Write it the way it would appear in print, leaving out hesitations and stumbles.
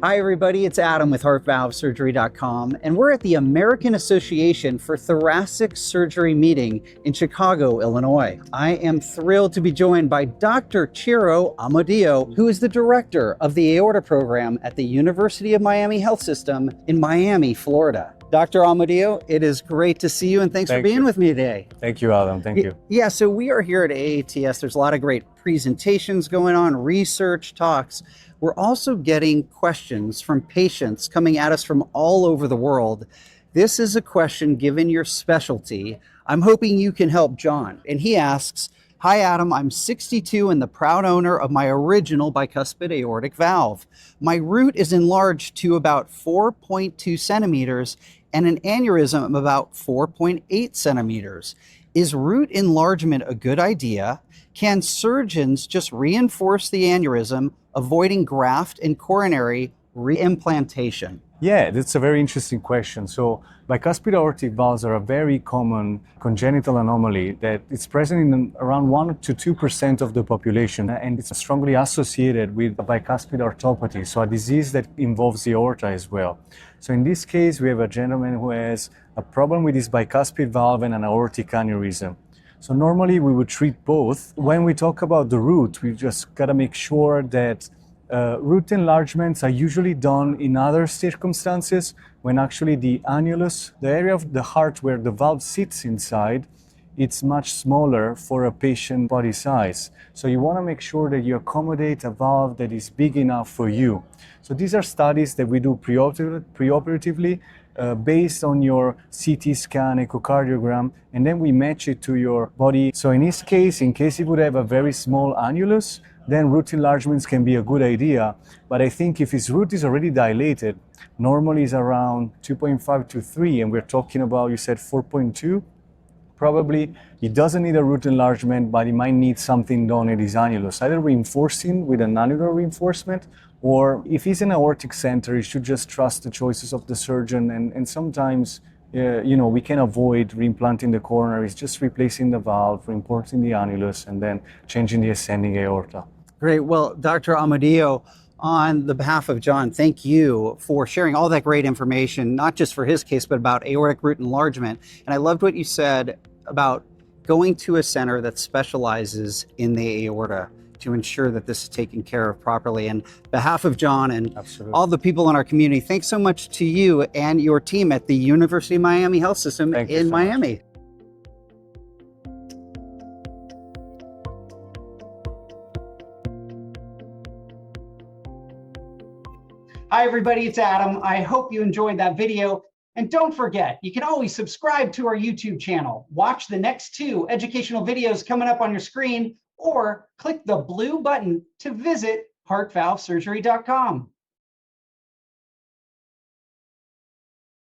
Hi everybody, it's Adam with HeartValveSurgery.com, and we're at the American Association for Thoracic Surgery meeting in Chicago, Illinois. I am thrilled to be joined by Dr. Ciro Amodio, who is the director of the aorta program at the University of Miami Health System in Miami, Florida. Dr. Amodio, it is great to see you, and thanks for being with me today. Thank you, Adam. Thank you. Yeah, so we are here at AATS. There's a lot of great presentations going on, research, talks. We're also getting questions from patients coming at us from all over the world. This is a question, given your specialty, I'm hoping you can help John. And he asks, "Hi Adam, I'm 62 and the proud owner of my original bicuspid aortic valve. My root is enlarged to about 4.2 centimeters and an aneurysm of about 4.8 centimeters. Is root enlargement a good idea? Can surgeons just reinforce the aneurysm, avoiding graft and coronary reimplantation?" Yeah, that's a very interesting question. So bicuspid aortic valves are a very common congenital anomaly that is present in around 1 to 2% of the population, and it's strongly associated with bicuspid arthropathy, so a disease that involves the aorta as well. So in this case, we have a gentleman who has a problem with his bicuspid valve and an aortic aneurysm. So normally we would treat both. When we talk about the root, we just gotta make sure that root enlargements are usually done in other circumstances when actually the annulus, the area of the heart where the valve sits inside, it's much smaller for a patient body size. So you want to make sure that you accommodate a valve that is big enough for you. So these are studies that we do preoperatively based on your CT scan, echocardiogram, and then we match it to your body. So in his case, in case he would have a very small annulus, then root enlargements can be a good idea. But I think if his root is already dilated, normally is around 2.5 to 3, and we're talking about, you said 4.2, probably he doesn't need a root enlargement, but he might need something done at his annulus, either reinforcing with an annular reinforcement, or if he's in an aortic center, he should just trust the choices of the surgeon. And sometimes, we can avoid reimplanting the coronaries, just replacing the valve, reinforcing the annulus, and then changing the ascending aorta. Great. Well, Dr. Amodio, on the behalf of John, thank you for sharing all that great information, not just for his case, but about aortic root enlargement. And I loved what you said about going to a center that specializes in the aorta to ensure that this is taken care of properly. And on behalf of John and Absolutely. all the people in our community, thanks so much to you and your team at the University of Miami Health System in Miami. Hi everybody, it's Adam. I hope you enjoyed that video. And don't forget, you can always subscribe to our YouTube channel. Watch the next 2 educational videos coming up on your screen, or click the blue button to visit HeartValveSurgery.com.